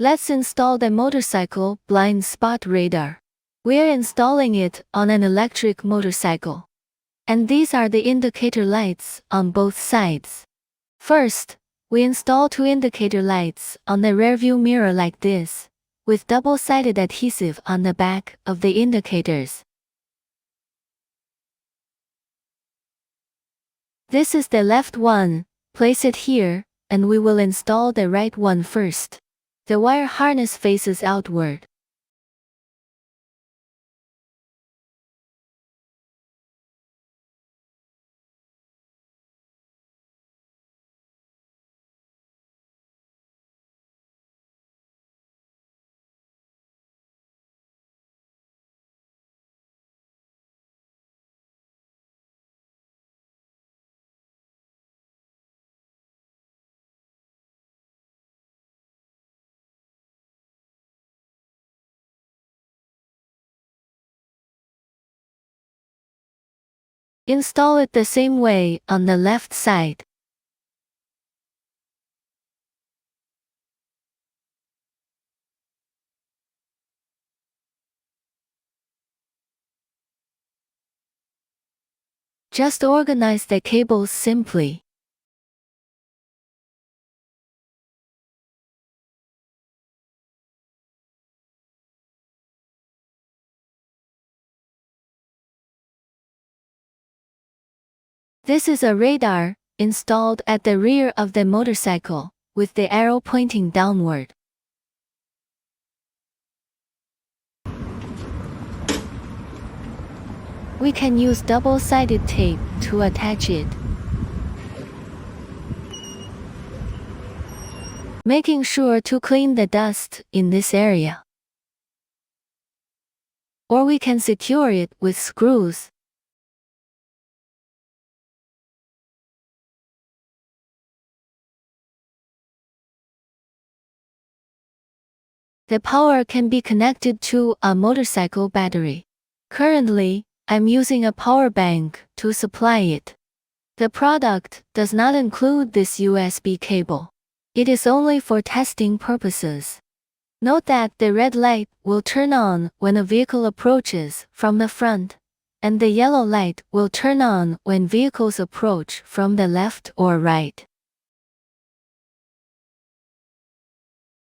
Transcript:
Let's install the motorcycle blind spot radar. We're installing it on an electric motorcycle. And these are the indicator lights on both sides. First, we install 2 indicator lights on the rearview mirror like this, with double-sided adhesive on the back of the indicators. This is the left one, place it here, and we will install the right one first. The wire harness faces outward. Install it the same way on the left side. Just organize the cables simply. This is a radar, installed at the rear of the motorcycle, with the arrow pointing downward. We can use double-sided tape to attach it. Making sure to clean the dust in this area. Or we can secure it with screws. The power can be connected to a motorcycle battery. Currently, I'm using a power bank to supply it. The product does not include this USB cable. It is only for testing purposes. Note that the red light will turn on when a vehicle approaches from the front, and the yellow light will turn on when vehicles approach from the left or right.